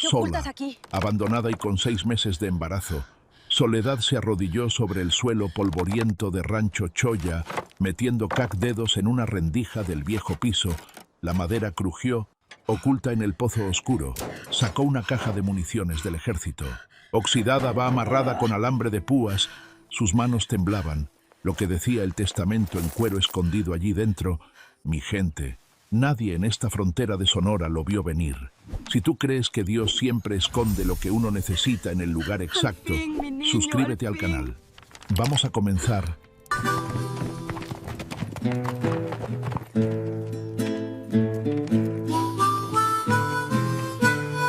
¿Qué ocultas sola, aquí? abandonada y con 6 meses de embarazo. Soledad se arrodilló sobre el suelo polvoriento de Rancho Choya, metiendo dedos en una rendija del viejo piso. La madera crujió, oculta en el pozo oscuro. Sacó una caja de municiones del ejército. Oxidada, va amarrada con alambre de púas. Sus manos temblaban. Lo que decía el testamento en cuero escondido allí dentro: mi gente. Nadie en esta frontera de Sonora lo vio venir. Si tú crees que Dios siempre esconde lo que uno necesita en el lugar exacto, fin, mi niño, suscríbete al al fin. canal. Vamos a comenzar.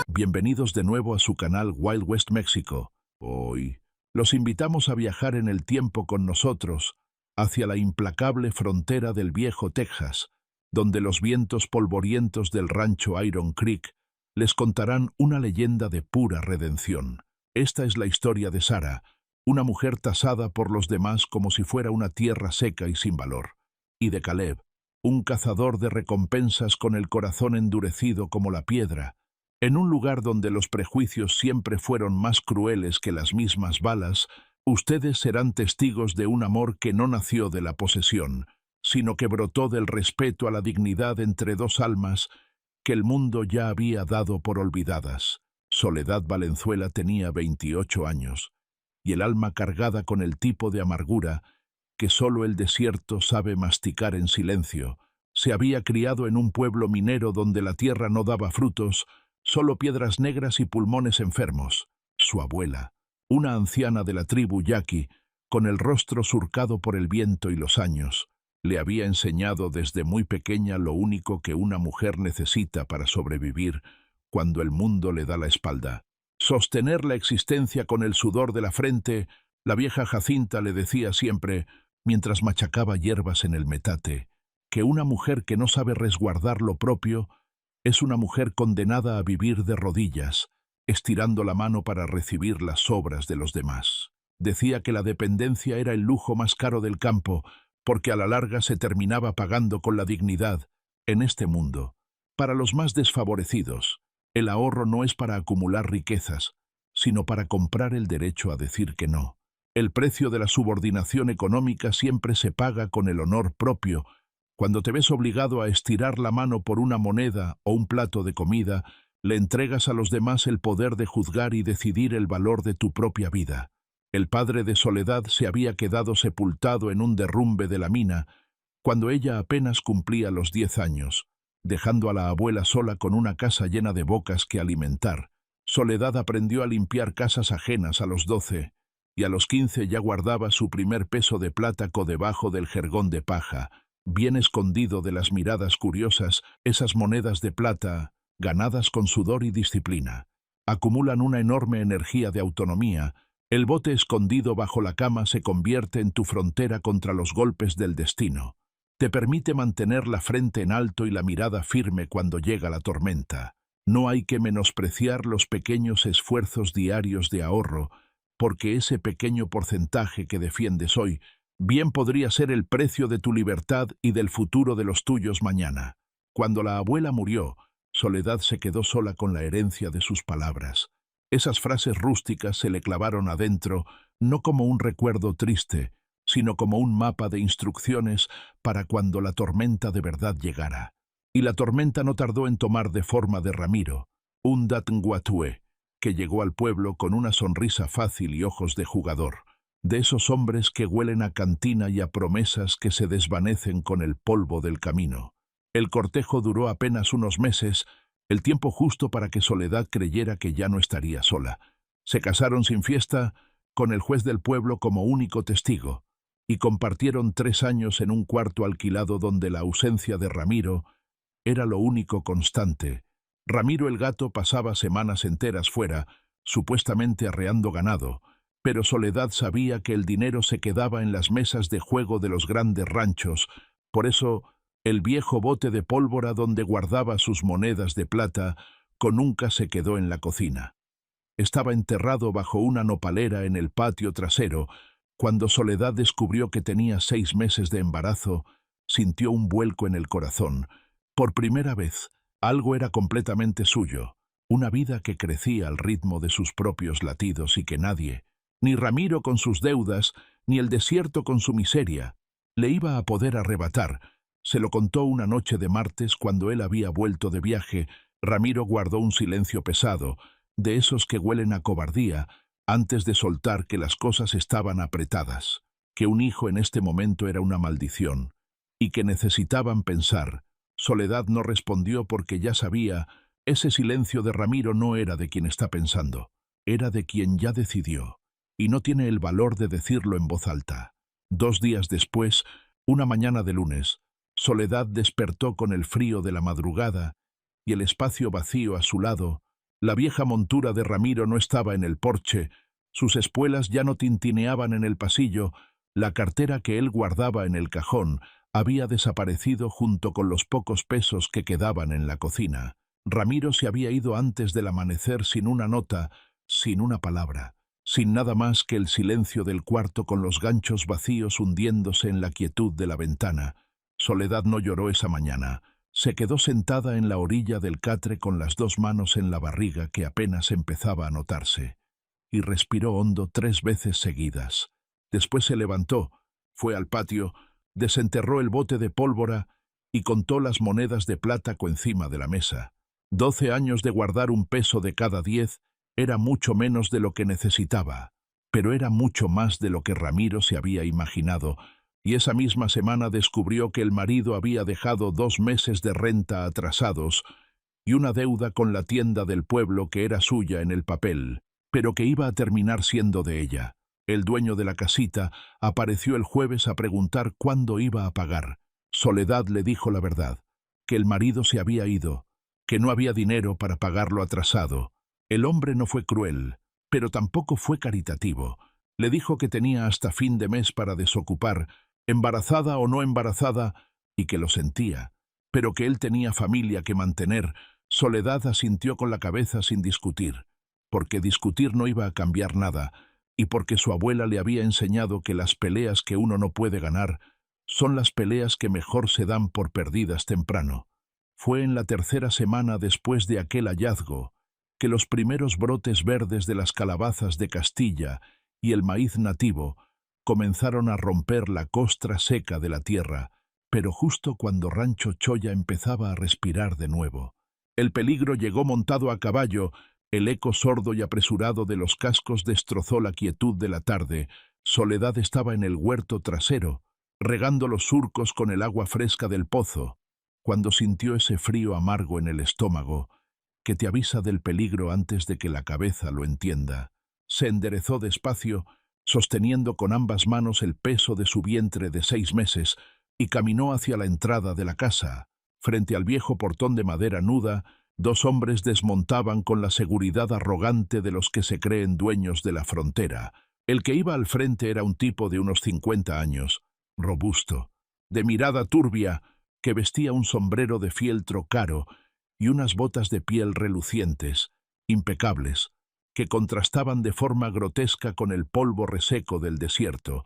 Bienvenidos de nuevo a su canal Wild West México. Hoy los invitamos a viajar en el tiempo con nosotros hacia la implacable frontera del viejo Texas, donde los vientos polvorientos del rancho Iron Creek les contarán una leyenda de pura redención. Esta es la historia de Sara, una mujer tasada por los demás como si fuera una tierra seca y sin valor, y de Caleb, un cazador de recompensas con el corazón endurecido como la piedra, en un lugar donde los prejuicios siempre fueron más crueles que las mismas balas. Ustedes serán testigos de un amor que no nació de la posesión, sino que brotó del respeto a la dignidad entre dos almas que el mundo ya había dado por olvidadas. Soledad Valenzuela tenía 28 años, y el alma cargada con el tipo de amargura que solo el desierto sabe masticar en silencio. Se había criado en un pueblo minero donde la tierra no daba frutos, solo piedras negras y pulmones enfermos. Su abuela, una anciana de la tribu Yaqui, con el rostro surcado por el viento y los años, le había enseñado desde muy pequeña lo único que una mujer necesita para sobrevivir cuando el mundo le da la espalda: sostener la existencia con el sudor de la frente. La vieja Jacinta le decía siempre, mientras machacaba hierbas en el metate, que una mujer que no sabe resguardar lo propio es una mujer condenada a vivir de rodillas, estirando la mano para recibir las sobras de los demás. Decía que la dependencia era el lujo más caro del campo, porque a la larga se terminaba pagando con la dignidad. En este mundo, para los más desfavorecidos, el ahorro no es para acumular riquezas, sino para comprar el derecho a decir que no. El precio de la subordinación económica siempre se paga con el honor propio. Cuando te ves obligado a estirar la mano por una moneda o un plato de comida, le entregas a los demás el poder de juzgar y decidir el valor de tu propia vida. El padre de Soledad se había quedado sepultado en un derrumbe de la mina cuando ella apenas cumplía los 10 años, dejando a la abuela sola con una casa llena de bocas que alimentar. Soledad aprendió a limpiar casas ajenas a los 12, y a los 15 ya guardaba su primer peso de plata debajo del jergón de paja, bien escondido de las miradas curiosas. Esas monedas de plata, ganadas con sudor y disciplina, acumulan una enorme energía de autonomía. El bote escondido bajo la cama se convierte en tu frontera contra los golpes del destino. Te permite mantener la frente en alto y la mirada firme cuando llega la tormenta. No hay que menospreciar los pequeños esfuerzos diarios de ahorro, porque ese pequeño porcentaje que defiendes hoy bien podría ser el precio de tu libertad y del futuro de los tuyos mañana. Cuando la abuela murió, Soledad se quedó sola con la herencia de sus palabras. Esas frases rústicas se le clavaron adentro, no como un recuerdo triste, sino como un mapa de instrucciones para cuando la tormenta de verdad llegara. Y la tormenta no tardó en tomar de forma de Ramiro, un Datnguatue, que llegó al pueblo con una sonrisa fácil y ojos de jugador, de esos hombres que huelen a cantina y a promesas que se desvanecen con el polvo del camino. El cortejo duró apenas unos meses, el tiempo justo para que Soledad creyera que ya no estaría sola. Se casaron sin fiesta, con el juez del pueblo como único testigo, y compartieron 3 años en un cuarto alquilado donde la ausencia de Ramiro era lo único constante. Ramiro el gato pasaba semanas enteras fuera, supuestamente arreando ganado, pero Soledad sabía que el dinero se quedaba en las mesas de juego de los grandes ranchos. Por eso, el viejo bote de pólvora donde guardaba sus monedas de plata nunca se quedó en la cocina. Estaba enterrado bajo una nopalera en el patio trasero. Cuando Soledad descubrió que tenía 6 meses de embarazo, sintió un vuelco en el corazón. Por primera vez, algo era completamente suyo. una vida que crecía al ritmo de sus propios latidos y que nadie, ni Ramiro con sus deudas, ni el desierto con su miseria, le iba a poder arrebatar. Se lo contó una noche de martes cuando él había vuelto de viaje. Ramiro guardó un silencio pesado, de esos que huelen a cobardía, antes de soltar que las cosas estaban apretadas, que un hijo en este momento era una maldición, y que necesitaban pensar. Soledad no respondió porque ya sabía, ese silencio de Ramiro no era de quien está pensando, era de quien ya decidió, y no tiene el valor de decirlo en voz alta. 2 días después, una mañana de lunes, Soledad despertó con el frío de la madrugada y el espacio vacío a su lado. La vieja montura de Ramiro no estaba en el porche, sus espuelas ya no tintineaban en el pasillo, la cartera que él guardaba en el cajón había desaparecido junto con los pocos pesos que quedaban en la cocina. Ramiro se había ido antes del amanecer sin una nota, sin una palabra, sin nada más que el silencio del cuarto con los ganchos vacíos hundiéndose en la quietud de la ventana. Soledad no lloró esa mañana. Se quedó sentada en la orilla del catre con las 2 manos en la barriga que apenas empezaba a notarse, y respiró hondo 3 veces seguidas. Después se levantó, fue al patio, desenterró el bote de pólvora y contó las monedas de plata encima de la mesa. 12 años de guardar un peso de cada 10 era mucho menos de lo que necesitaba, pero era mucho más de lo que Ramiro se había imaginado, y esa misma semana descubrió que el marido había dejado 2 meses de renta atrasados y una deuda con la tienda del pueblo que era suya en el papel, pero que iba a terminar siendo de ella. El dueño de la casita apareció el jueves a preguntar cuándo iba a pagar. Soledad le dijo la verdad, que el marido se había ido, que no había dinero para pagarlo atrasado. El hombre no fue cruel, pero tampoco fue caritativo. Le dijo que tenía hasta fin de mes para desocupar, embarazada o no embarazada, y que lo sentía, pero que él tenía familia que mantener. Soledad asintió con la cabeza sin discutir, porque discutir no iba a cambiar nada, y porque su abuela le había enseñado que las peleas que uno no puede ganar son las peleas que mejor se dan por perdidas temprano. Fue en la 3ª semana después de aquel hallazgo que los primeros brotes verdes de las calabazas de Castilla y el maíz nativo comenzaron a romper la costra seca de la tierra, pero justo cuando Rancho Choya empezaba a respirar de nuevo. El peligro llegó montado a caballo, el eco sordo y apresurado de los cascos destrozó la quietud de la tarde. Soledad estaba en el huerto trasero, regando los surcos con el agua fresca del pozo, cuando sintió ese frío amargo en el estómago, que te avisa del peligro antes de que la cabeza lo entienda. Se enderezó despacio, sosteniendo con ambas manos el peso de su vientre de 6 meses, y caminó hacia la entrada de la casa. Frente al viejo portón de madera nuda, 2 hombres desmontaban con la seguridad arrogante de los que se creen dueños de la frontera. El que iba al frente era un tipo de unos 50 años, robusto, de mirada turbia, que vestía un sombrero de fieltro caro y unas botas de piel relucientes, impecables, que contrastaban de forma grotesca con el polvo reseco del desierto.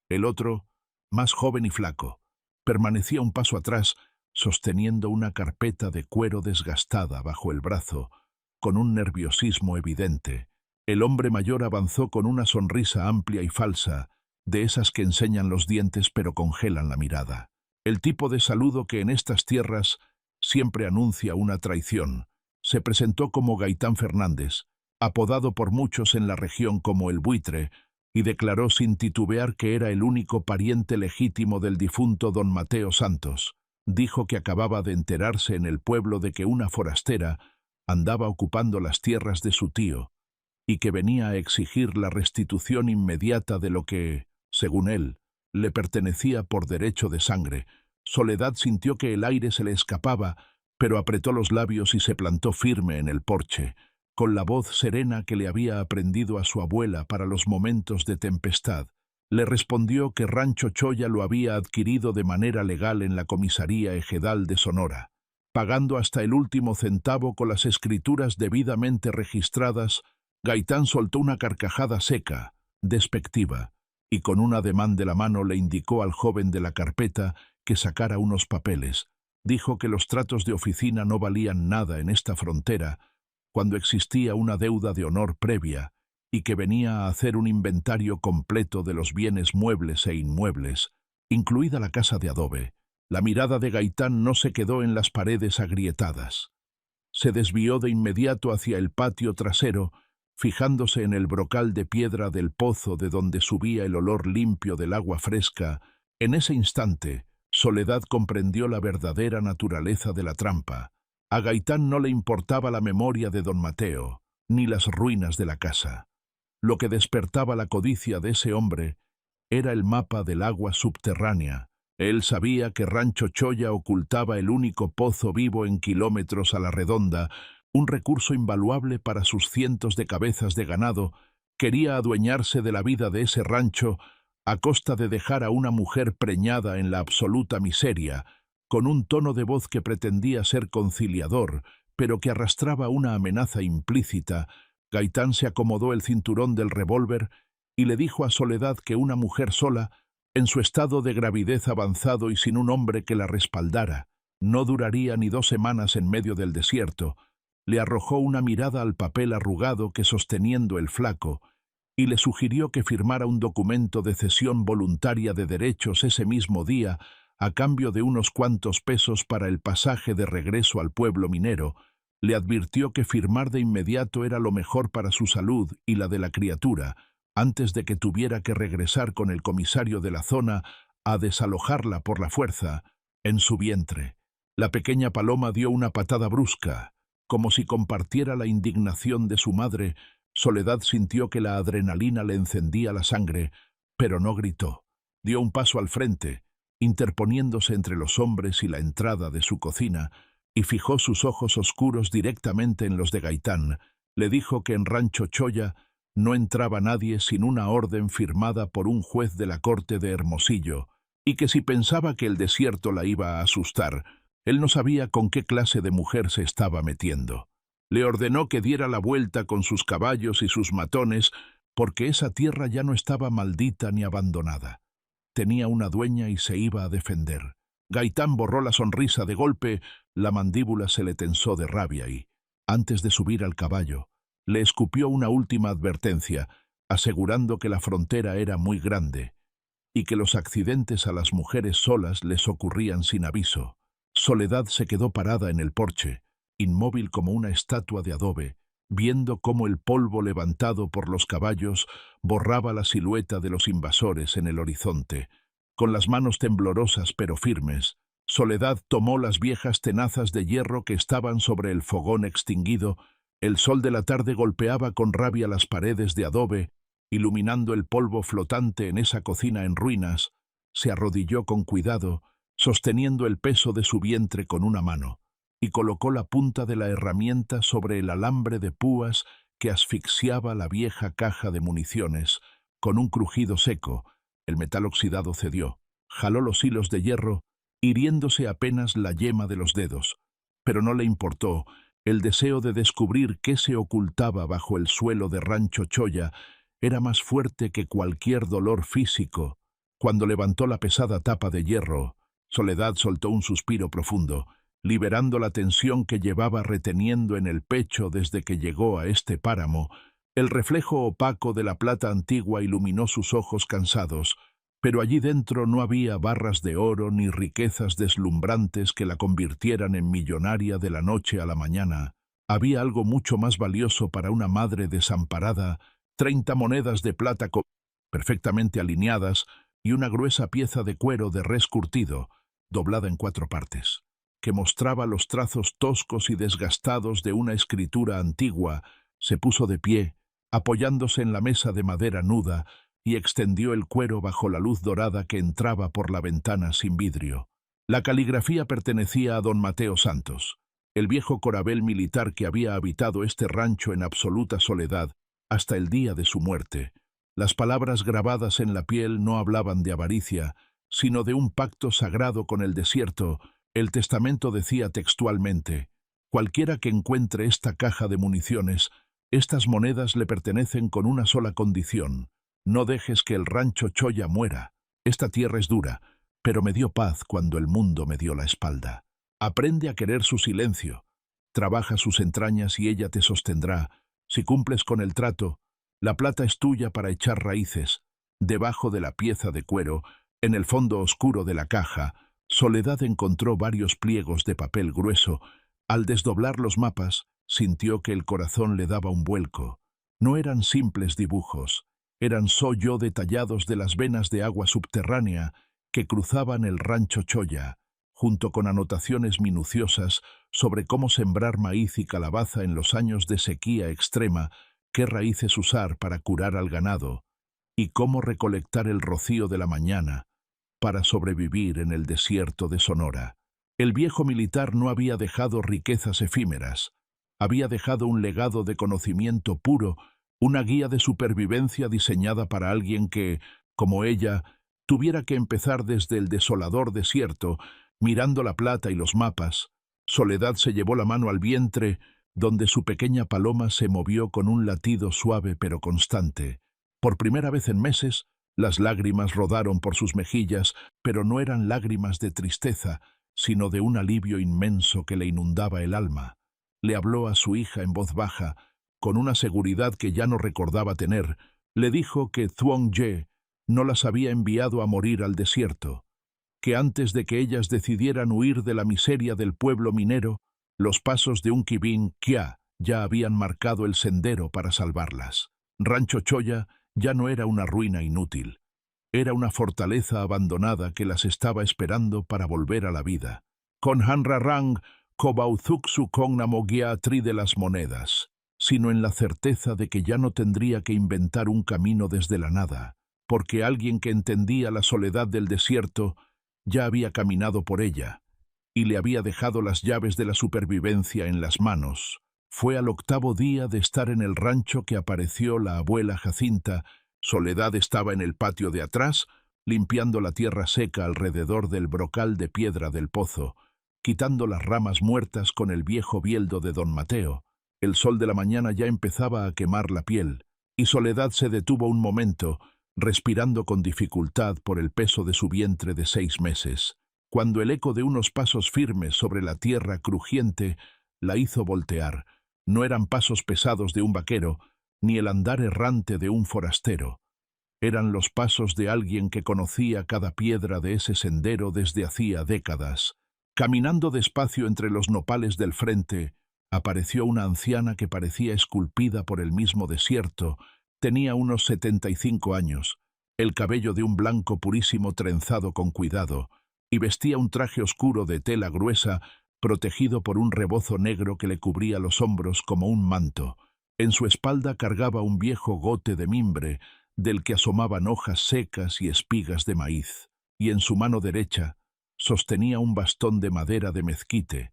El otro, más joven y flaco, permanecía un paso atrás, sosteniendo una carpeta de cuero desgastada bajo el brazo, con un nerviosismo evidente. El hombre mayor avanzó con una sonrisa amplia y falsa, de esas que enseñan los dientes pero congelan la mirada. El tipo de saludo que en estas tierras siempre anuncia una traición. Se presentó como Gaitán Fernández, apodado por muchos en la región como el Buitre, y declaró sin titubear que era el único pariente legítimo del difunto don Mateo Santos. Dijo que acababa de enterarse en el pueblo de que una forastera andaba ocupando las tierras de su tío, y que venía a exigir la restitución inmediata de lo que, según él, le pertenecía por derecho de sangre. Soledad sintió que el aire se le escapaba, pero apretó los labios y se plantó firme en el porche, con la voz serena que le había aprendido a su abuela para los momentos de tempestad. Le respondió que Rancho Choya lo había adquirido de manera legal en la comisaría ejidal de Sonora, pagando hasta el último centavo con las escrituras debidamente registradas. Gaitán soltó una carcajada seca, despectiva, y con un ademán de la mano le indicó al joven de la carpeta que sacara unos papeles. Dijo que los tratos de oficina no valían nada en esta frontera, cuando existía una deuda de honor previa y que venía a hacer un inventario completo de los bienes muebles e inmuebles, incluida la casa de adobe. La mirada de Gaitán no se quedó en las paredes agrietadas. Se desvió de inmediato hacia el patio trasero, fijándose en el brocal de piedra del pozo de donde subía el olor limpio del agua fresca. En ese instante, Soledad comprendió la verdadera naturaleza de la trampa. A Gaitán no le importaba la memoria de don Mateo, ni las ruinas de la casa. Lo que despertaba la codicia de ese hombre era el mapa del agua subterránea. Él sabía que Rancho Choya ocultaba el único pozo vivo en kilómetros a la redonda, un recurso invaluable para sus cientos de cabezas de ganado. Quería adueñarse de la vida de ese rancho a costa de dejar a una mujer preñada en la absoluta miseria, con un tono de voz que pretendía ser conciliador, pero que arrastraba una amenaza implícita. Gaitán se acomodó el cinturón del revólver y le dijo a Soledad que una mujer sola, en su estado de gravidez avanzado y sin un hombre que la respaldara, no duraría ni 2 semanas en medio del desierto. Le arrojó una mirada al papel arrugado que sosteniendo el flaco y le sugirió que firmara un documento de cesión voluntaria de derechos ese mismo día a cambio de unos cuantos pesos para el pasaje de regreso al pueblo minero. Le advirtió que firmar de inmediato era lo mejor para su salud y la de la criatura, antes de que tuviera que regresar con el comisario de la zona a desalojarla por la fuerza en su vientre. La pequeña paloma dio una patada brusca, como si compartiera la indignación de su madre. Soledad sintió que la adrenalina le encendía la sangre, pero no gritó. Dio un paso al frente, interponiéndose entre los hombres y la entrada de su cocina, y fijó sus ojos oscuros directamente en los de Gaitán. Le dijo que en Rancho Choya no entraba nadie sin una orden firmada por un juez de la corte de Hermosillo, y que si pensaba que el desierto la iba a asustar, él no sabía con qué clase de mujer se estaba metiendo. Le ordenó que diera la vuelta con sus caballos y sus matones, porque esa tierra ya no estaba maldita ni abandonada. Tenía una dueña y se iba a defender. Gaitán borró la sonrisa de golpe, la mandíbula se le tensó de rabia y, antes de subir al caballo, le escupió una última advertencia, asegurando que la frontera era muy grande y que los accidentes a las mujeres solas les ocurrían sin aviso. Soledad se quedó parada en el porche, inmóvil como una estatua de adobe, viendo cómo el polvo levantado por los caballos borraba la silueta de los invasores en el horizonte. Con las manos temblorosas pero firmes, Soledad tomó las viejas tenazas de hierro que estaban sobre el fogón extinguido. El sol de la tarde golpeaba con rabia las paredes de adobe, iluminando el polvo flotante en esa cocina en ruinas. Se arrodilló con cuidado, sosteniendo el peso de su vientre con una mano, y colocó la punta de la herramienta sobre el alambre de púas que asfixiaba la vieja caja de municiones. Con un crujido seco, el metal oxidado cedió. Jaló los hilos de hierro, hiriéndose apenas la yema de los dedos, pero no le importó. El deseo de descubrir qué se ocultaba bajo el suelo de Rancho Choya era más fuerte que cualquier dolor físico. Cuando levantó la pesada tapa de hierro, Soledad soltó un suspiro profundo, liberando la tensión que llevaba reteniendo en el pecho desde que llegó a este páramo. El reflejo opaco de la plata antigua iluminó sus ojos cansados, pero allí dentro no había barras de oro ni riquezas deslumbrantes que la convirtieran en millonaria de la noche a la mañana. Había algo mucho más valioso para una madre desamparada: 30 monedas de plata perfectamente alineadas y una gruesa pieza de cuero de res curtido, doblada en 4 partes, que mostraba los trazos toscos y desgastados de una escritura antigua. Se puso de pie, apoyándose en la mesa de madera nuda, y extendió el cuero bajo la luz dorada que entraba por la ventana sin vidrio. La caligrafía pertenecía a don Mateo Santos, el viejo coronel militar que había habitado este rancho en absoluta soledad hasta el día de su muerte. Las palabras grabadas en la piel no hablaban de avaricia, sino de un pacto sagrado con el desierto. El testamento decía textualmente: cualquiera que encuentre esta caja de municiones, estas monedas le pertenecen con una sola condición: no dejes que el Rancho Choya muera. Esta tierra es dura, pero me dio paz cuando el mundo me dio la espalda. Aprende a querer su silencio. Trabaja sus entrañas y ella te sostendrá. Si cumples con el trato, la plata es tuya para echar raíces. Debajo de la pieza de cuero, en el fondo oscuro de la caja, Soledad encontró varios pliegos de papel grueso. Al desdoblar los mapas, sintió que el corazón le daba un vuelco. No eran simples dibujos, eran yo detallados de las venas de agua subterránea que cruzaban el rancho Choya, junto con anotaciones minuciosas sobre cómo sembrar maíz y calabaza en los años de sequía extrema, qué raíces usar para curar al ganado, y cómo recolectar el rocío de la mañana para sobrevivir en el desierto de Sonora. El viejo militar no había dejado riquezas efímeras, había dejado un legado de conocimiento puro, una guía de supervivencia diseñada para alguien que, como ella, tuviera que empezar desde el desolador desierto, mirando la plata y los mapas. Soledad se llevó la mano al vientre, donde su pequeña paloma se movió con un latido suave pero constante. Por primera vez en meses, las lágrimas rodaron por sus mejillas, pero no eran lágrimas de tristeza, sino de un alivio inmenso que le inundaba el alma. Le habló a su hija en voz baja, con una seguridad que ya no recordaba tener. Le dijo que Thuong Ye no las había enviado a morir al desierto, que antes de que ellas decidieran huir de la miseria del pueblo minero, los pasos de un Kibin Kia ya habían marcado el sendero para salvarlas. Rancho Choya ya no era una ruina inútil. Era una fortaleza abandonada que las estaba esperando para volver a la vida. Con Hanrarang, Kobauzuksu con Namogia Tri de las monedas, sino en la certeza de que ya no tendría que inventar un camino desde la nada, porque alguien que entendía la soledad del desierto ya había caminado por ella y le había dejado las llaves de la supervivencia en las manos. Fue al 8º día de estar en el rancho que apareció la abuela Jacinta. Soledad estaba en el patio de atrás, limpiando la tierra seca alrededor del brocal de piedra del pozo, quitando las ramas muertas con el viejo bieldo de don Mateo. El sol de la mañana ya empezaba a quemar la piel, y Soledad se detuvo un momento, respirando con dificultad por el peso de su vientre de 6 meses, cuando el eco de unos pasos firmes sobre la tierra crujiente la hizo voltear. No eran pasos pesados de un vaquero, ni el andar errante de un forastero. Eran los pasos de alguien que conocía cada piedra de ese sendero desde hacía décadas. Caminando despacio entre los nopales del frente, apareció una anciana que parecía esculpida por el mismo desierto. Tenía unos 75 años, el cabello de un blanco purísimo trenzado con cuidado, y vestía un traje oscuro de tela gruesa, protegido por un rebozo negro que le cubría los hombros como un manto. En su espalda cargaba un viejo gote de mimbre, del que asomaban hojas secas y espigas de maíz, y en su mano derecha sostenía un bastón de madera de mezquite,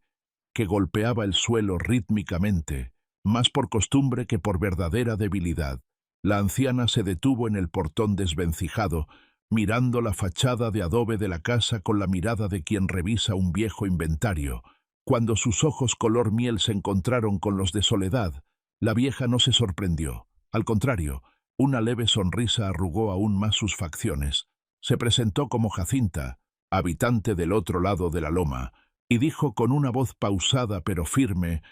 que golpeaba el suelo rítmicamente, más por costumbre que por verdadera debilidad. La anciana se detuvo en el portón desvencijado, mirando la fachada de adobe de la casa con la mirada de quien revisa un viejo inventario. Cuando sus ojos color miel se encontraron con los de Soledad, la vieja no se sorprendió. Al contrario, una leve sonrisa arrugó aún más sus facciones. Se presentó como Jacinta, habitante del otro lado de la loma, y dijo con una voz pausada pero firme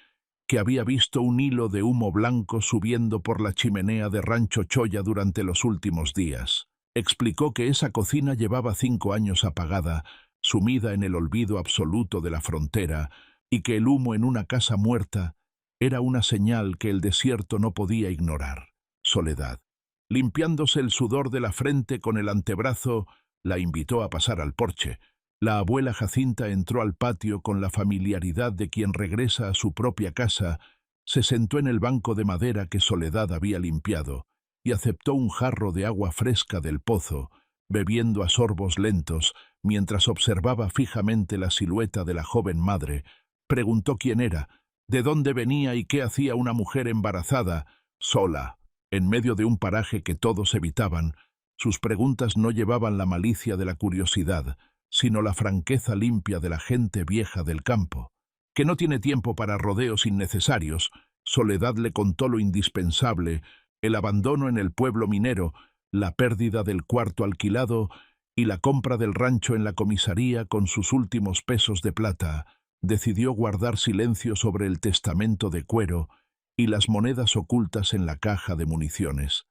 que había visto un hilo de humo blanco subiendo por la chimenea de Rancho Choya durante los últimos días. Explicó que esa cocina llevaba 5 años apagada, sumida en el olvido absoluto de la frontera, y que el humo en una casa muerta era una señal que el desierto no podía ignorar. Soledad, limpiándose el sudor de la frente con el antebrazo, la invitó a pasar al porche. La abuela Jacinta entró al patio con la familiaridad de quien regresa a su propia casa, se sentó en el banco de madera que Soledad había limpiado y aceptó un jarro de agua fresca del pozo, bebiendo a sorbos lentos mientras observaba fijamente la silueta de la joven madre. Preguntó quién era, de dónde venía y qué hacía una mujer embarazada, sola, en medio de un paraje que todos evitaban. Sus preguntas no llevaban la malicia de la curiosidad, sino la franqueza limpia de la gente vieja del campo, que no tiene tiempo para rodeos innecesarios. Soledad le contó lo indispensable, el abandono en el pueblo minero, la pérdida del cuarto alquilado y la compra del rancho en la comisaría con sus últimos pesos de plata. decidió guardar silencio sobre el testamento de cuero y las monedas ocultas en la caja de municiones.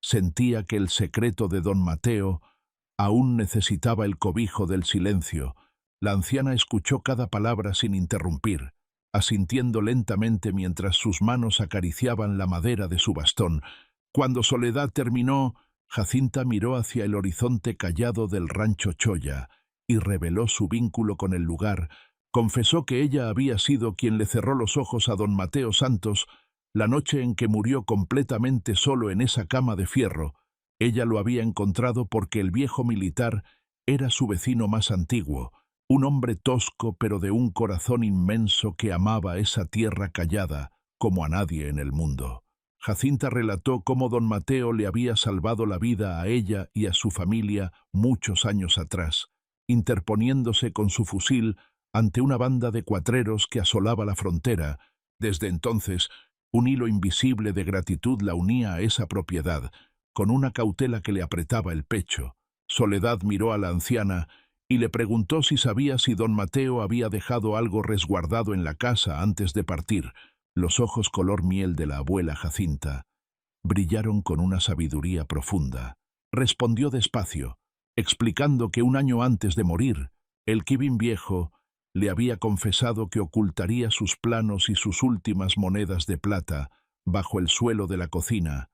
Sentía que el secreto de don Mateo aún necesitaba el cobijo del silencio. La anciana escuchó cada palabra sin interrumpir, asintiendo lentamente mientras sus manos acariciaban la madera de su bastón. Cuando Soledad terminó, Jacinta miró hacia el horizonte callado del rancho Choya y reveló su vínculo con el lugar. Confesó que ella había sido quien le cerró los ojos a don Mateo Santos la noche en que murió completamente solo en esa cama de fierro. Ella lo había encontrado porque el viejo militar era su vecino más antiguo, un hombre tosco pero de un corazón inmenso que amaba esa tierra callada como a nadie en el mundo. Jacinta relató cómo don Mateo le había salvado la vida a ella y a su familia muchos años atrás, interponiéndose con su fusil ante una banda de cuatreros que asolaba la frontera. Desde entonces, un hilo invisible de gratitud la unía a esa propiedad, con una cautela que le apretaba el pecho. Soledad miró a la anciana y le preguntó si sabía si don Mateo había dejado algo resguardado en la casa antes de partir. Los ojos color miel de la abuela Jacinta brillaron con una sabiduría profunda. Respondió despacio, explicando que un año antes de morir, el Quibín viejo le había confesado que ocultaría sus planos y sus últimas monedas de plata bajo el suelo de la cocina,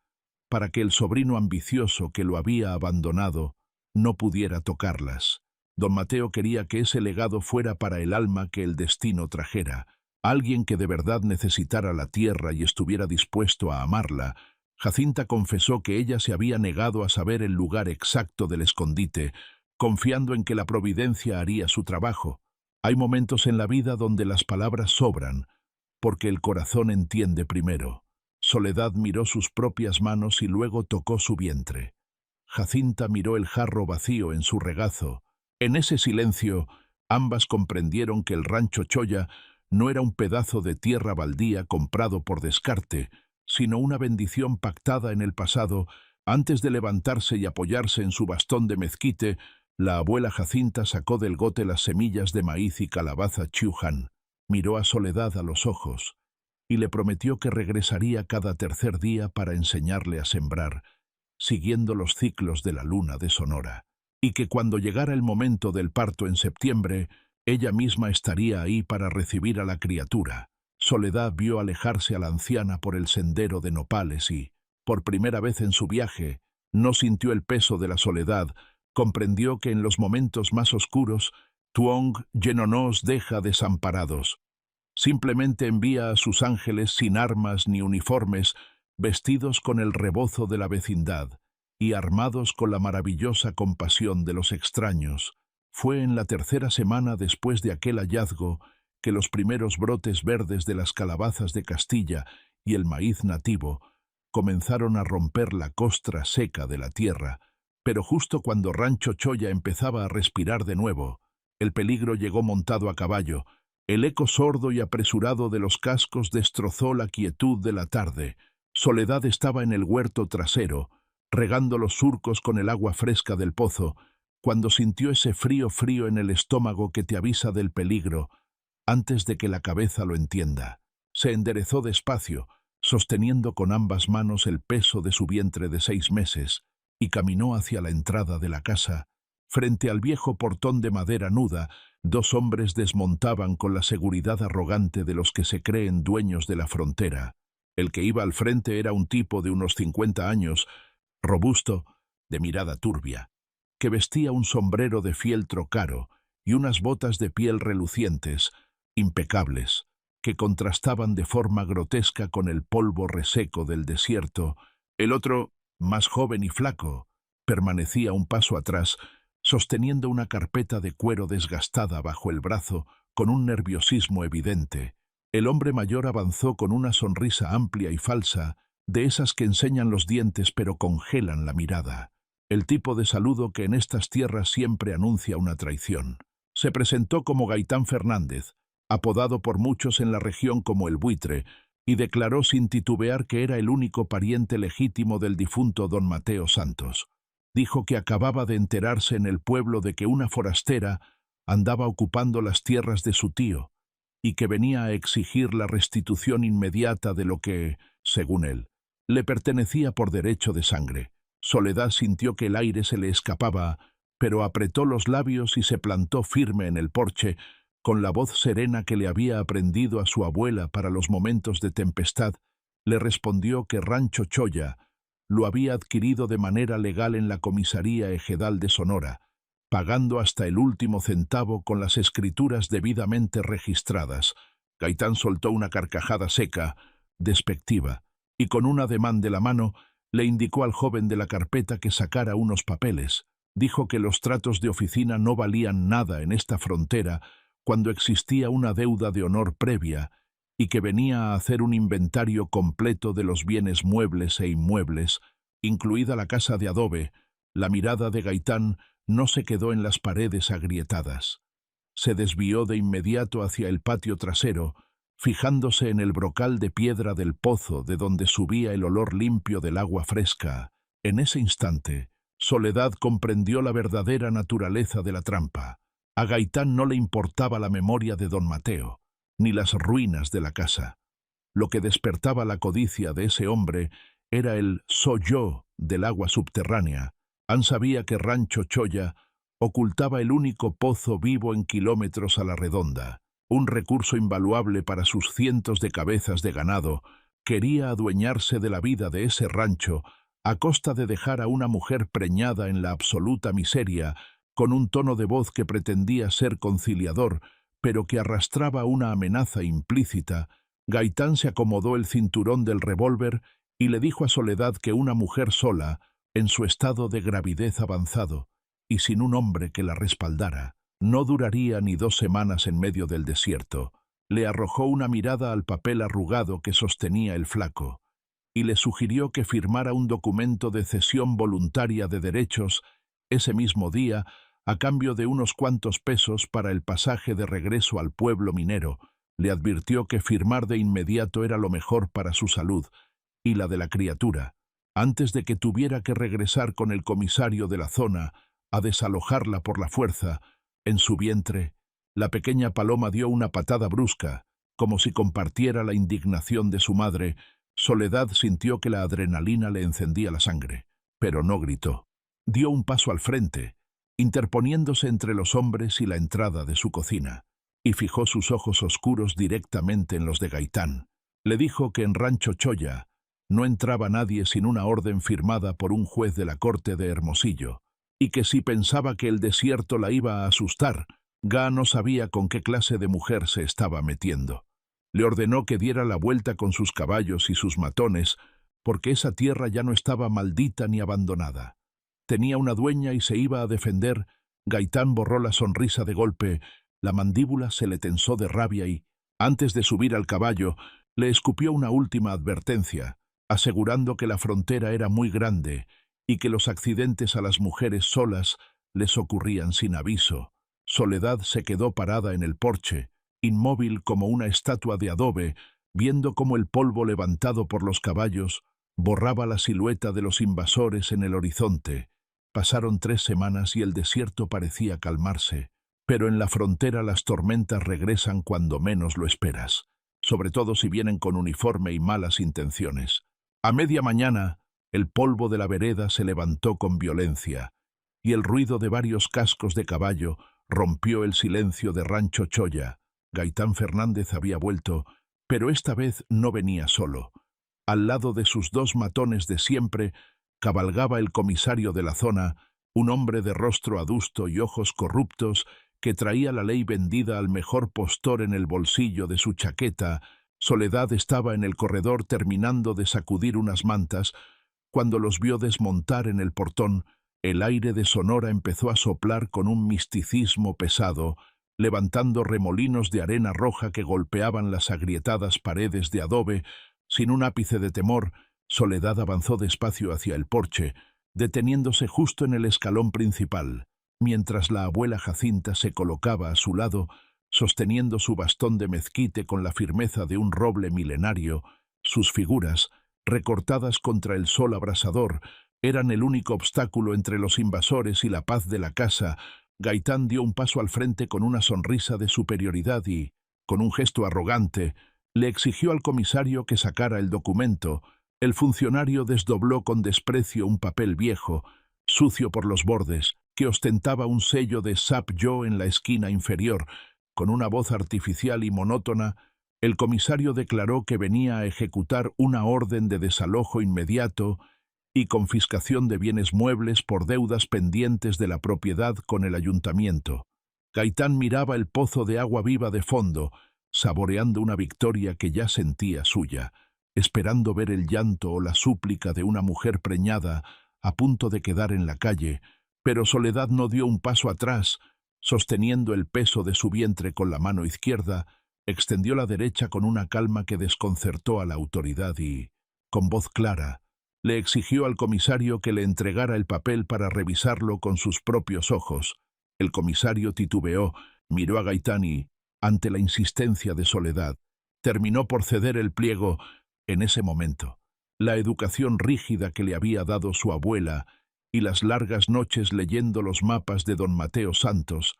para que el sobrino ambicioso que lo había abandonado no pudiera tocarlas. Don Mateo quería que ese legado fuera para el alma que el destino trajera, alguien que de verdad necesitara la tierra y estuviera dispuesto a amarla. Jacinta confesó que ella se había negado a saber el lugar exacto del escondite, confiando en que la providencia haría su trabajo. Hay momentos en la vida donde las palabras sobran, porque el corazón entiende primero. Soledad miró sus propias manos y luego tocó su vientre. Jacinta miró el jarro vacío en su regazo. En ese silencio, ambas comprendieron que el rancho Choya no era un pedazo de tierra baldía comprado por descarte, sino una bendición pactada en el pasado. Antes de levantarse y apoyarse en su bastón de mezquite, la abuela Jacinta sacó del gote las semillas de maíz y calabaza Chiujan. Miró a Soledad a los ojos y le prometió que regresaría cada tercer día para enseñarle a sembrar, siguiendo los ciclos de la luna de Sonora, y que cuando llegara el momento del parto en septiembre, ella misma estaría ahí para recibir a la criatura. Soledad vio alejarse a la anciana por el sendero de nopales y, por primera vez en su viaje, no sintió el peso de la soledad. Comprendió que en los momentos más oscuros, Tuong ya no nos deja desamparados. Simplemente envía a sus ángeles sin armas ni uniformes, vestidos con el rebozo de la vecindad y armados con la maravillosa compasión de los extraños. Fue en la tercera semana después de aquel hallazgo que los primeros brotes verdes de las calabazas de Castilla y el maíz nativo comenzaron a romper la costra seca de la tierra, pero justo cuando Rancho Choya empezaba a respirar de nuevo, el peligro llegó montado a caballo. El eco sordo y apresurado de los cascos destrozó la quietud de la tarde. Soledad estaba en el huerto trasero, regando los surcos con el agua fresca del pozo, cuando sintió ese frío en el estómago que te avisa del peligro, antes de que la cabeza lo entienda. Se enderezó despacio, sosteniendo con ambas manos el peso de su vientre de 6 meses, y caminó hacia la entrada de la casa. Frente al viejo portón de madera nuda, 2 hombres desmontaban con la seguridad arrogante de los que se creen dueños de la frontera. El que iba al frente era un tipo de unos 50 años, robusto, de mirada turbia, que vestía un sombrero de fieltro caro y unas botas de piel relucientes, impecables, que contrastaban de forma grotesca con el polvo reseco del desierto. El otro, más joven y flaco, permanecía un paso atrás, sosteniendo una carpeta de cuero desgastada bajo el brazo, con un nerviosismo evidente. El hombre mayor avanzó con una sonrisa amplia y falsa, de esas que enseñan los dientes pero congelan la mirada. El tipo de saludo que en estas tierras siempre anuncia una traición. Se presentó como Gaitán Fernández, apodado por muchos en la región como el Buitre, y declaró sin titubear que era el único pariente legítimo del difunto don Mateo Santos. Dijo que acababa de enterarse en el pueblo de que una forastera andaba ocupando las tierras de su tío, y que venía a exigir la restitución inmediata de lo que, según él, le pertenecía por derecho de sangre. Soledad sintió que el aire se le escapaba, pero apretó los labios y se plantó firme en el porche, con la voz serena que le había aprendido a su abuela para los momentos de tempestad. Le respondió que Rancho Choya lo había adquirido de manera legal en la comisaría ejidal de Sonora, pagando hasta el último centavo con las escrituras debidamente registradas. Gaitán soltó una carcajada seca, despectiva, y con un ademán de la mano le indicó al joven de la carpeta que sacara unos papeles. Dijo que los tratos de oficina no valían nada en esta frontera cuando existía una deuda de honor previa y que venía a hacer un inventario completo de los bienes muebles e inmuebles, incluida la casa de adobe. La mirada de Gaitán no se quedó en las paredes agrietadas. Se desvió de inmediato hacia el patio trasero, fijándose en el brocal de piedra del pozo de donde subía el olor limpio del agua fresca. En ese instante, Soledad comprendió la verdadera naturaleza de la trampa. A Gaitán no le importaba la memoria de don Mateo, ni las ruinas de la casa. Lo que despertaba la codicia de ese hombre era el «soy yo» del agua subterránea. An sabía que Rancho Choya ocultaba el único pozo vivo en kilómetros a la redonda, un recurso invaluable para sus cientos de cabezas de ganado. Quería adueñarse de la vida de ese rancho a costa de dejar a una mujer preñada en la absoluta miseria, con un tono de voz que pretendía ser conciliador, pero que arrastraba una amenaza implícita. Gaitán se acomodó el cinturón del revólver y le dijo a Soledad que una mujer sola, en su estado de gravidez avanzado, y sin un hombre que la respaldara, no duraría ni 2 semanas en medio del desierto. Le arrojó una mirada al papel arrugado que sostenía el flaco, y le sugirió que firmara un documento de cesión voluntaria de derechos ese mismo día, a cambio de unos cuantos pesos para el pasaje de regreso al pueblo minero. Le advirtió que firmar de inmediato era lo mejor para su salud y la de la criatura, antes de que tuviera que regresar con el comisario de la zona a desalojarla por la fuerza. En su vientre, la pequeña paloma dio una patada brusca, como si compartiera la indignación de su madre. Soledad sintió que la adrenalina le encendía la sangre, pero no gritó. Dio un paso al frente, interponiéndose entre los hombres y la entrada de su cocina, y fijó sus ojos oscuros directamente en los de Gaitán. Le dijo que en Rancho Choya no entraba nadie sin una orden firmada por un juez de la corte de Hermosillo, y que si pensaba que el desierto la iba a asustar, Ga no sabía con qué clase de mujer se estaba metiendo. Le ordenó que diera la vuelta con sus caballos y sus matones, porque esa tierra ya no estaba maldita ni abandonada. Tenía una dueña y se iba a defender. Gaitán borró la sonrisa de golpe, la mandíbula se le tensó de rabia y, antes de subir al caballo, le escupió una última advertencia, asegurando que la frontera era muy grande y que los accidentes a las mujeres solas les ocurrían sin aviso. Soledad se quedó parada en el porche, inmóvil como una estatua de adobe, viendo cómo el polvo levantado por los caballos borraba la silueta de los invasores en el horizonte. Pasaron 3 semanas y el desierto parecía calmarse, pero en la frontera las tormentas regresan cuando menos lo esperas, sobre todo si vienen con uniforme y malas intenciones. A media mañana, el polvo de la vereda se levantó con violencia, y el ruido de varios cascos de caballo rompió el silencio de Rancho Choya. Gaitán Fernández había vuelto, pero esta vez no venía solo. Al lado de sus 2 matones de siempre, cabalgaba el comisario de la zona, un hombre de rostro adusto y ojos corruptos que traía la ley vendida al mejor postor en el bolsillo de su chaqueta. Soledad estaba en el corredor terminando de sacudir unas mantas. Cuando los vio desmontar en el portón, el aire de Sonora empezó a soplar con un misticismo pesado, levantando remolinos de arena roja que golpeaban las agrietadas paredes de adobe. Sin un ápice de temor, Soledad avanzó despacio hacia el porche, deteniéndose justo en el escalón principal, mientras la abuela Jacinta se colocaba a su lado, sosteniendo su bastón de mezquite con la firmeza de un roble milenario. Sus figuras, recortadas contra el sol abrasador, eran el único obstáculo entre los invasores y la paz de la casa. Gaitán dio un paso al frente con una sonrisa de superioridad y, Con un gesto arrogante, le exigió al comisario que sacara el documento. El funcionario desdobló con desprecio un papel viejo, sucio por los bordes, que ostentaba un sello de Sap Yo en la esquina inferior. Con una voz artificial y monótona, el comisario declaró que venía a ejecutar una orden de desalojo inmediato y confiscación de bienes muebles por deudas pendientes de la propiedad con el ayuntamiento. Gaitán miraba el pozo de agua viva de fondo, saboreando una victoria que ya sentía suya, esperando ver el llanto o la súplica de una mujer preñada a punto de quedar en la calle, pero Soledad no dio un paso atrás. Sosteniendo el peso de su vientre con la mano izquierda, extendió la derecha con una calma que desconcertó a la autoridad y, con voz clara, le exigió al comisario que le entregara el papel para revisarlo con sus propios ojos. El comisario titubeó, miró a Gaitán y, ante la insistencia de Soledad, terminó por ceder el pliego. En ese momento, la educación rígida que le había dado su abuela y las largas noches leyendo los mapas de don Mateo Santos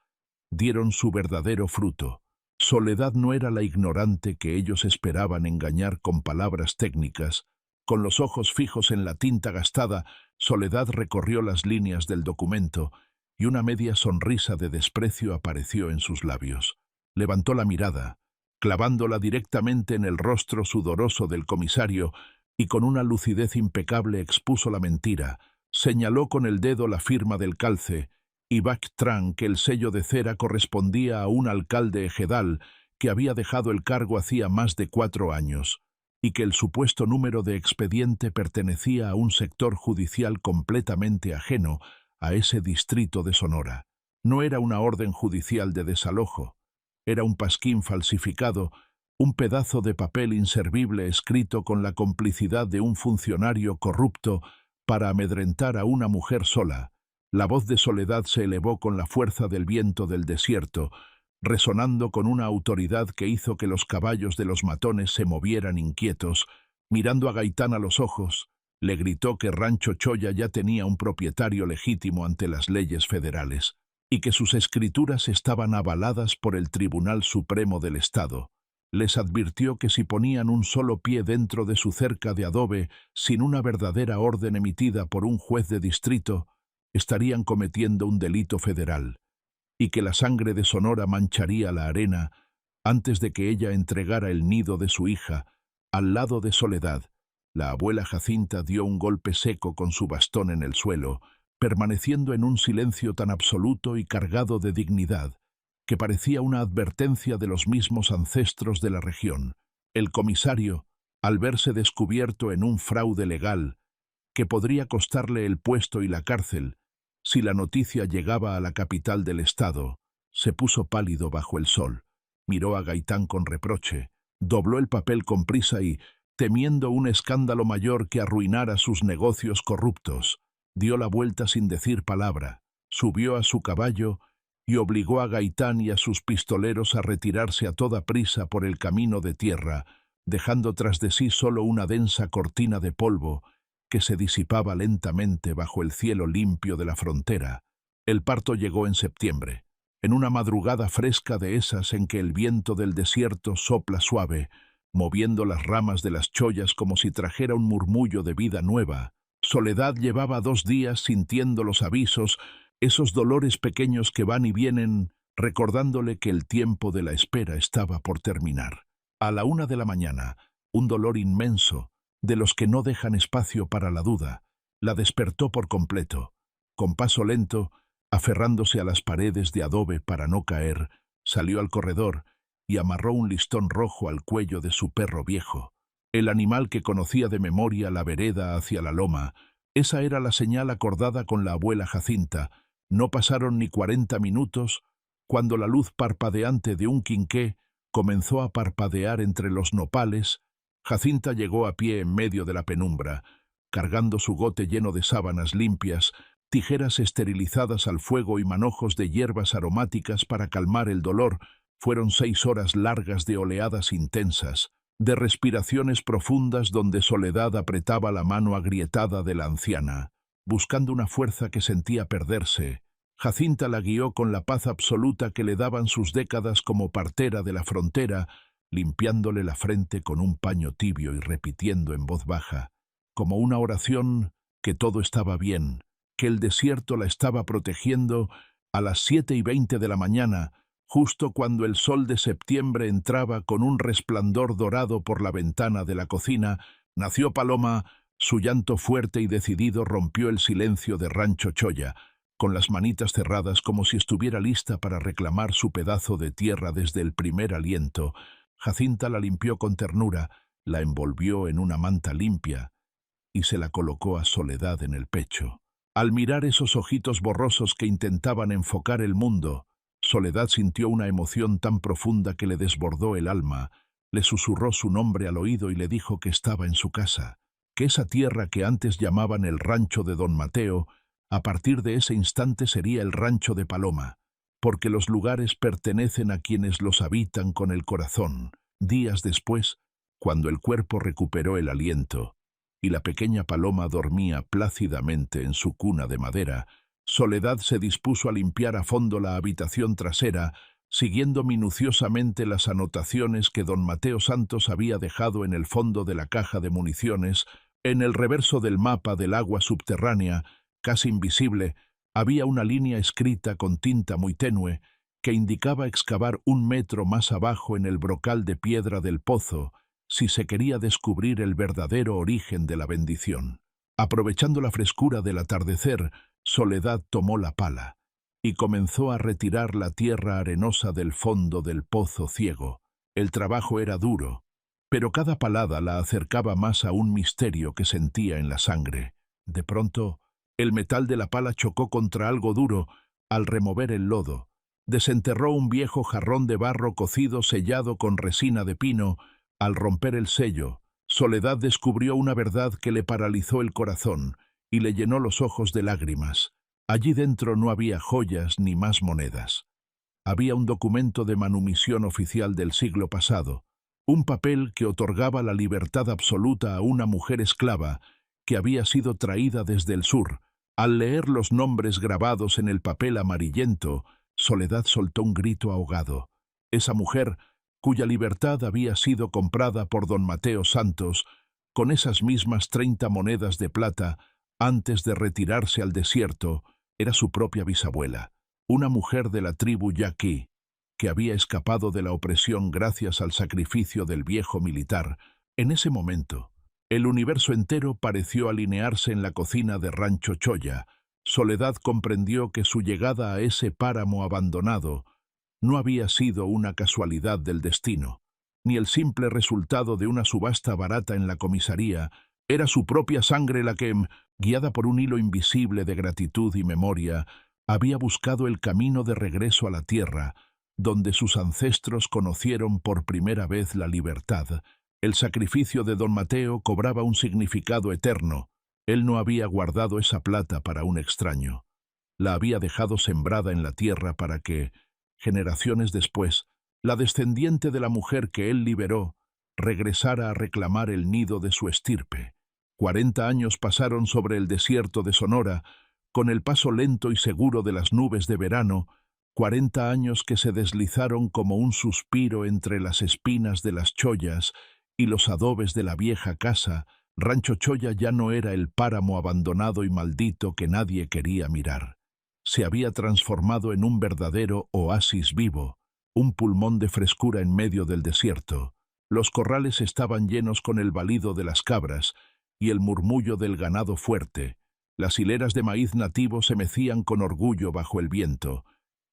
dieron su verdadero fruto. Soledad no era la ignorante que ellos esperaban engañar con palabras técnicas. Con los ojos fijos en la tinta gastada, Soledad recorrió las líneas del documento y una media sonrisa de desprecio apareció en sus labios. Levantó la mirada, clavándola directamente en el rostro sudoroso del comisario, y con una lucidez impecable expuso la mentira. Señaló con el dedo la firma del calce y Bactran que el sello de cera correspondía a un alcalde ejidal que había dejado el cargo hacía más de 4 años y que el supuesto número de expediente pertenecía a un sector judicial completamente ajeno a ese distrito de Sonora. No era una orden judicial de desalojo, era un pasquín falsificado, un pedazo de papel inservible escrito con la complicidad de un funcionario corrupto para amedrentar a una mujer sola. La voz de Soledad se elevó con la fuerza del viento del desierto, resonando con una autoridad que hizo que los caballos de los matones se movieran inquietos. Mirando a Gaitán a los ojos, le gritó que Rancho Choya ya tenía un propietario legítimo ante las leyes federales y que sus escrituras estaban avaladas por el Tribunal Supremo del Estado. Les advirtió que si ponían un solo pie dentro de su cerca de adobe sin una verdadera orden emitida por un juez de distrito, estarían cometiendo un delito federal, y que la sangre de Sonora mancharía la arena antes de que ella entregara el nido de su hija. Al lado de Soledad, la abuela Jacinta dio un golpe seco con su bastón en el suelo, permaneciendo en un silencio tan absoluto y cargado de dignidad que parecía una advertencia de los mismos ancestros de la región. El comisario, al verse descubierto en un fraude legal que podría costarle el puesto y la cárcel si la noticia llegaba a la capital del estado, se puso pálido bajo el sol, miró a Gaitán con reproche, dobló el papel con prisa y, temiendo un escándalo mayor que arruinara sus negocios corruptos, dio la vuelta sin decir palabra, subió a su caballo y obligó a Gaitán y a sus pistoleros a retirarse a toda prisa por el camino de tierra, dejando tras de sí solo una densa cortina de polvo que se disipaba lentamente bajo el cielo limpio de la frontera. El parto llegó en septiembre, en una madrugada fresca de esas en que el viento del desierto sopla suave, moviendo las ramas de las chollas como si trajera un murmullo de vida nueva. Soledad llevaba 2 días sintiendo los avisos, esos dolores pequeños que van y vienen, recordándole que el tiempo de la espera estaba por terminar. A la 1 de la mañana, un dolor inmenso, de los que no dejan espacio para la duda, la despertó por completo. Con paso lento, aferrándose a las paredes de adobe para no caer, salió al corredor y amarró un listón rojo al cuello de su perro viejo, el animal que conocía de memoria la vereda hacia la loma. Esa era la señal acordada con la abuela Jacinta. No pasaron ni 40 minutos cuando la luz parpadeante de un quinqué comenzó a parpadear entre los nopales. Jacinta llegó a pie en medio de la penumbra, cargando su gote lleno de sábanas limpias, tijeras esterilizadas al fuego y manojos de hierbas aromáticas para calmar el dolor. Fueron 6 horas largas de oleadas intensas, de respiraciones profundas donde Soledad apretaba la mano agrietada de la anciana, buscando una fuerza que sentía perderse. Jacinta la guió con la paz absoluta que le daban sus décadas como partera de la frontera, limpiándole la frente con un paño tibio y repitiendo en voz baja, como una oración, que todo estaba bien, que el desierto la estaba protegiendo. A las 7:20 de la mañana, justo cuando el sol de septiembre entraba con un resplandor dorado por la ventana de la cocina, nació Paloma. Su llanto fuerte y decidido rompió el silencio de Rancho Choya, con las manitas cerradas como si estuviera lista para reclamar su pedazo de tierra desde el primer aliento. Jacinta la limpió con ternura, la envolvió en una manta limpia y se la colocó a Soledad en el pecho. Al mirar esos ojitos borrosos que intentaban enfocar el mundo, Soledad sintió una emoción tan profunda que le desbordó el alma. Le susurró su nombre al oído y le dijo que estaba en su casa, que esa tierra que antes llamaban el rancho de Don Mateo, a partir de ese instante sería el rancho de Paloma, porque los lugares pertenecen a quienes los habitan con el corazón. Días después, cuando el cuerpo recuperó el aliento y la pequeña Paloma dormía plácidamente en su cuna de madera, Soledad se dispuso a limpiar a fondo la habitación trasera, siguiendo minuciosamente las anotaciones que don Mateo Santos había dejado en el fondo de la caja de municiones. En el reverso del mapa del agua subterránea, casi invisible, había una línea escrita con tinta muy tenue que indicaba excavar 1 metro más abajo en el brocal de piedra del pozo, si se quería descubrir el verdadero origen de la bendición. Aprovechando la frescura del atardecer, Soledad tomó la pala y comenzó a retirar la tierra arenosa del fondo del pozo ciego. El trabajo era duro, pero cada palada la acercaba más a un misterio que sentía en la sangre. De pronto, el metal de la pala chocó contra algo duro. Al remover el lodo, desenterró un viejo jarrón de barro cocido sellado con resina de pino. Al romper el sello, Soledad descubrió una verdad que le paralizó el corazón y le llenó los ojos de lágrimas. Allí dentro no había joyas ni más monedas. Había un documento de manumisión oficial del siglo pasado, un papel que otorgaba la libertad absoluta a una mujer esclava que había sido traída desde el sur. Al leer los nombres grabados en el papel amarillento, Soledad soltó un grito ahogado. Esa mujer, cuya libertad había sido comprada por don Mateo Santos, con esas mismas 30 monedas de plata, antes de retirarse al desierto, era su propia bisabuela, una mujer de la tribu Yaqui, que había escapado de la opresión gracias al sacrificio del viejo militar. En ese momento, el universo entero pareció alinearse en la cocina de Rancho Choya. Soledad comprendió que su llegada a ese páramo abandonado no había sido una casualidad del destino, ni el simple resultado de una subasta barata en la comisaría. Era su propia sangre la que, guiada por un hilo invisible de gratitud y memoria, había buscado el camino de regreso a la tierra, donde sus ancestros conocieron por primera vez la libertad. El sacrificio de don Mateo cobraba un significado eterno. Él no había guardado esa plata para un extraño. La había dejado sembrada en la tierra para que, generaciones después, la descendiente de la mujer que él liberó regresara a reclamar el nido de su estirpe. 40 años pasaron sobre el desierto de Sonora, con el paso lento y seguro de las nubes de verano, 40 años que se deslizaron como un suspiro entre las espinas de las chollas y los adobes de la vieja casa. Rancho Choya ya no era el páramo abandonado y maldito que nadie quería mirar. Se había transformado en un verdadero oasis vivo, un pulmón de frescura en medio del desierto. Los corrales estaban llenos con el balido de las cabras y el murmullo del ganado fuerte. Las hileras de maíz nativo se mecían con orgullo bajo el viento,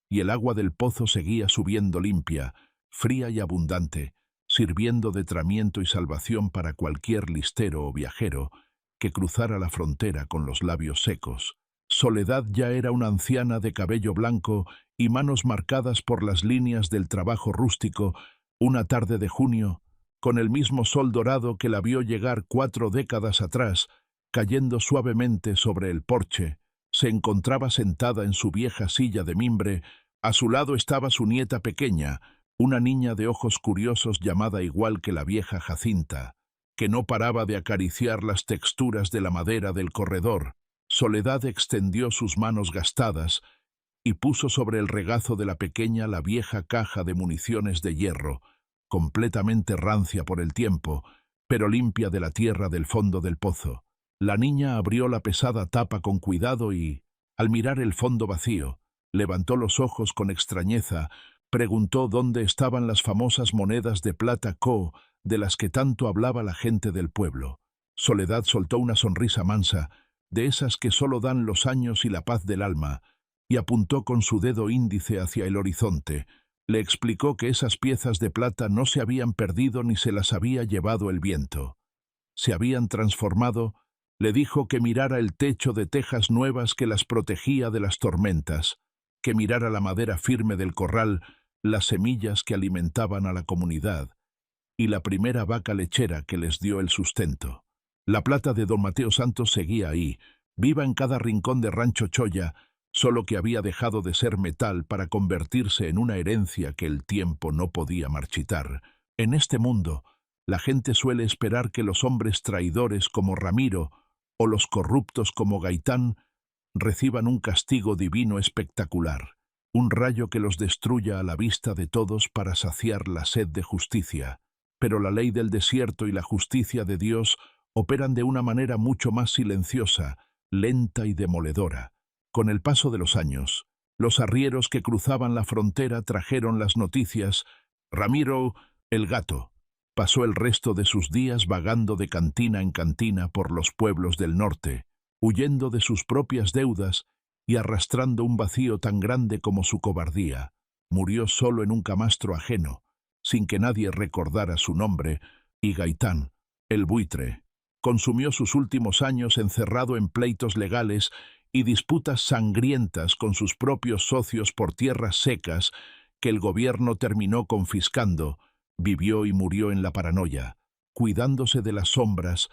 y el agua del pozo seguía subiendo limpia, fría y abundante, sirviendo de tramiento y salvación para cualquier listero o viajero que cruzara la frontera con los labios secos. Soledad ya era una anciana de cabello blanco y manos marcadas por las líneas del trabajo rústico. Una tarde de junio, con el mismo sol dorado que la vio llegar 4 décadas atrás, cayendo suavemente sobre el porche, se encontraba sentada en su vieja silla de mimbre. A su lado estaba su nieta pequeña, una niña de ojos curiosos llamada igual que la vieja Jacinta, que no paraba de acariciar las texturas de la madera del corredor. Soledad extendió sus manos gastadas y puso sobre el regazo de la pequeña la vieja caja de municiones de hierro, completamente rancia por el tiempo, pero limpia de la tierra del fondo del pozo. La niña abrió la pesada tapa con cuidado y, al mirar el fondo vacío, levantó los ojos con extrañeza, preguntó dónde estaban las famosas monedas de plata Co de las que tanto hablaba la gente del pueblo. Soledad soltó una sonrisa mansa, de esas que solo dan los años y la paz del alma, y apuntó con su dedo índice hacia el horizonte. Le explicó que esas piezas de plata no se habían perdido ni se las había llevado el viento. Se habían transformado. Le dijo que mirara el techo de tejas nuevas que las protegía de las tormentas, que mirara la madera firme del corral, las semillas que alimentaban a la comunidad, y la primera vaca lechera que les dio el sustento. La plata de don Mateo Santos seguía ahí, viva en cada rincón de Rancho Choya, solo que había dejado de ser metal para convertirse en una herencia que el tiempo no podía marchitar. En este mundo, la gente suele esperar que los hombres traidores como Ramiro o los corruptos como Gaitán reciban un castigo divino espectacular, un rayo que los destruya a la vista de todos para saciar la sed de justicia. Pero la ley del desierto y la justicia de Dios operan de una manera mucho más silenciosa, lenta y demoledora. Con el paso de los años, los arrieros que cruzaban la frontera trajeron las noticias. Ramiro, el gato, pasó el resto de sus días vagando de cantina en cantina por los pueblos del norte, huyendo de sus propias deudas y arrastrando un vacío tan grande como su cobardía. Murió solo en un camastro ajeno, sin que nadie recordara su nombre, y Gaitán, el buitre, consumió sus últimos años encerrado en pleitos legales y disputas sangrientas con sus propios socios por tierras secas que el gobierno terminó confiscando. Vivió y murió en la paranoia, cuidándose de las sombras,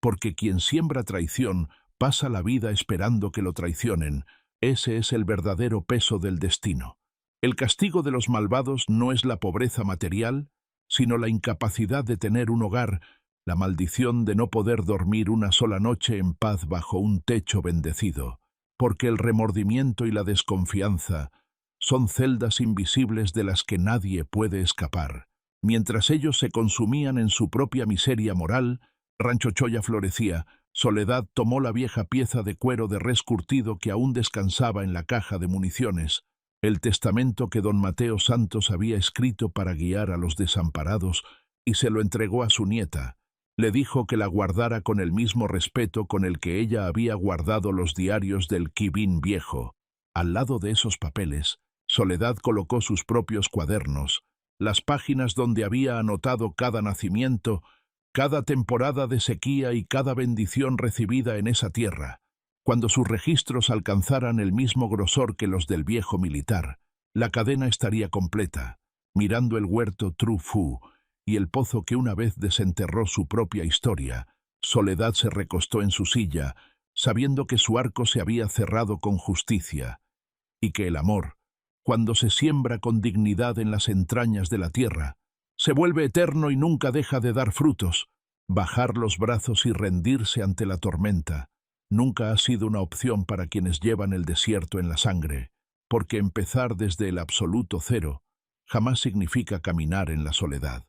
porque quien siembra traición pasa la vida esperando que lo traicionen. Ese es el verdadero peso del destino. El castigo de los malvados no es la pobreza material, sino la incapacidad de tener un hogar, la maldición de no poder dormir una sola noche en paz bajo un techo bendecido, porque el remordimiento y la desconfianza son celdas invisibles de las que nadie puede escapar. Mientras ellos se consumían en su propia miseria moral, Rancho Choya florecía. Soledad tomó la vieja pieza de cuero de res curtido que aún descansaba en la caja de municiones, el testamento que don Mateo Santos había escrito para guiar a los desamparados, y se lo entregó a su nieta. Le dijo que la guardara con el mismo respeto con el que ella había guardado los diarios del Quibín viejo. Al lado de esos papeles, Soledad colocó sus propios cuadernos, las páginas donde había anotado cada nacimiento, cada temporada de sequía y cada bendición recibida en esa tierra. Cuando sus registros alcanzaran el mismo grosor que los del viejo militar, la cadena estaría completa. Mirando el huerto Tru Fu y el pozo que una vez desenterró su propia historia, Soledad se recostó en su silla, sabiendo que su arco se había cerrado con justicia, y que el amor, cuando se siembra con dignidad en las entrañas de la tierra, se vuelve eterno y nunca deja de dar frutos. Bajar los brazos y rendirse ante la tormenta nunca ha sido una opción para quienes llevan el desierto en la sangre, porque empezar desde el absoluto cero jamás significa caminar en la soledad.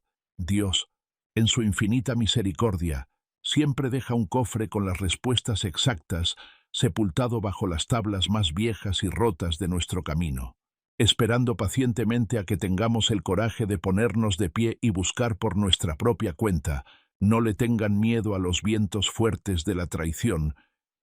Dios, en su infinita misericordia, siempre deja un cofre con las respuestas exactas, sepultado bajo las tablas más viejas y rotas de nuestro camino, esperando pacientemente a que tengamos el coraje de ponernos de pie y buscar por nuestra propia cuenta. No le tengan miedo a los vientos fuertes de la traición,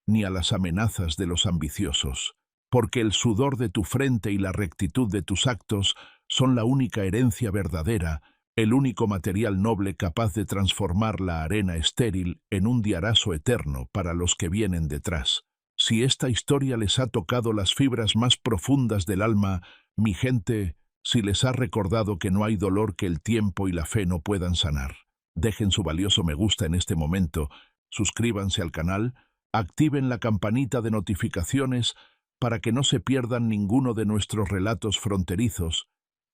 ni a las amenazas de los ambiciosos, porque el sudor de tu frente y la rectitud de tus actos son la única herencia verdadera, el único material noble capaz de transformar la arena estéril en un diarazo eterno para los que vienen detrás. Si esta historia les ha tocado las fibras más profundas del alma, mi gente, si les ha recordado que no hay dolor que el tiempo y la fe no puedan sanar, dejen su valioso me gusta en este momento, suscríbanse al canal, activen la campanita de notificaciones para que no se pierdan ninguno de nuestros relatos fronterizos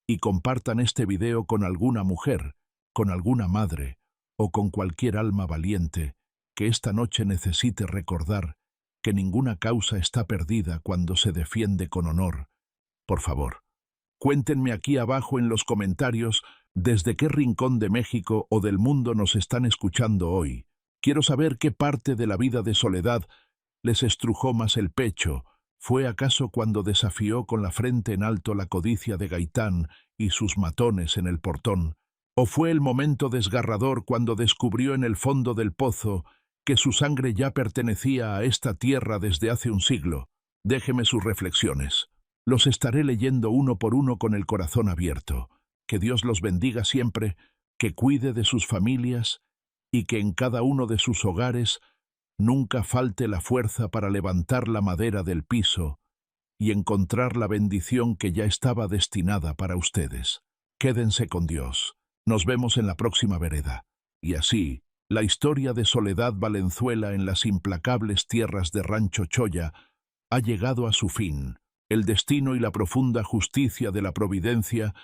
y compartan este video con alguna mujer, con alguna madre o con cualquier alma valiente que esta noche necesite recordar que ninguna causa está perdida cuando se defiende con honor, Por favor, cuéntenme aquí abajo en los comentarios desde qué rincón de México o del mundo nos están escuchando hoy. Quiero saber qué parte de la vida de Soledad les estrujó más el pecho. ¿Fue acaso cuando desafió con la frente en alto la codicia de Gaitán y sus matones en el portón? ¿O fue el momento desgarrador cuando descubrió en el fondo del pozo que su sangre ya pertenecía a esta tierra desde hace un siglo? Déjeme sus reflexiones. Los estaré leyendo uno por uno con el corazón abierto. Que Dios los bendiga siempre, que cuide de sus familias y que en cada uno de sus hogares nunca falte la fuerza para levantar la madera del piso y encontrar la bendición que ya estaba destinada para ustedes. Quédense con Dios. Nos vemos en la próxima vereda. Y así, la historia de Soledad Valenzuela en las implacables tierras de Rancho Choya ha llegado a su fin. El destino y la profunda justicia de la providencia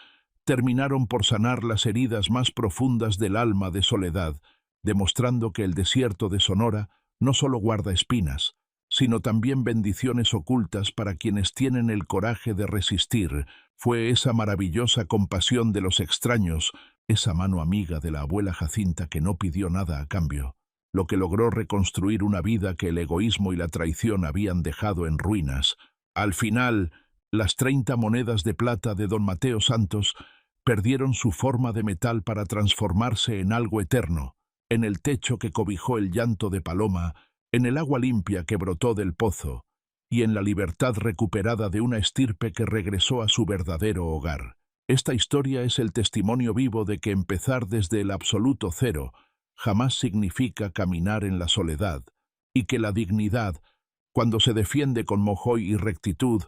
terminaron por sanar las heridas más profundas del alma de Soledad, demostrando que el desierto de Sonora no solo guarda espinas, sino también bendiciones ocultas para quienes tienen el coraje de resistir. Fue esa maravillosa compasión de los extraños, esa mano amiga de la abuela Jacinta que no pidió nada a cambio, lo que logró reconstruir una vida que el egoísmo y la traición habían dejado en ruinas. Al final, las 30 monedas de plata de don Mateo Santos perdieron su forma de metal para transformarse en algo eterno, en el techo que cobijó el llanto de Paloma, en el agua limpia que brotó del pozo, y en la libertad recuperada de una estirpe que regresó a su verdadero hogar. Esta historia es el testimonio vivo de que empezar desde el absoluto cero jamás significa caminar en la soledad, y que la dignidad, cuando se defiende con mojoy y rectitud,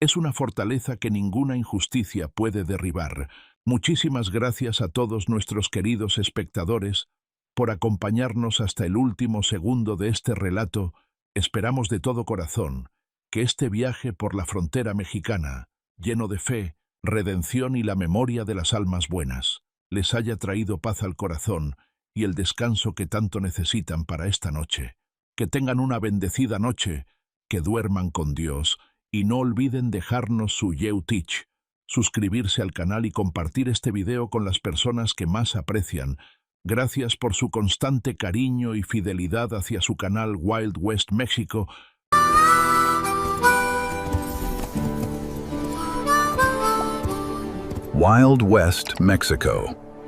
es una fortaleza que ninguna injusticia puede derribar. Muchísimas gracias a todos nuestros queridos espectadores por acompañarnos hasta el último segundo de este relato. Esperamos de todo corazón que este viaje por la frontera mexicana, lleno de fe, redención y la memoria de las almas buenas, les haya traído paz al corazón y el descanso que tanto necesitan para esta noche. Que tengan una bendecida noche, que duerman con Dios y no olviden dejarnos su Yeutich, suscribirse al canal y compartir este video con las personas que más aprecian. Gracias por su constante cariño y fidelidad hacia su canal Wild West México. Wild West Mexico.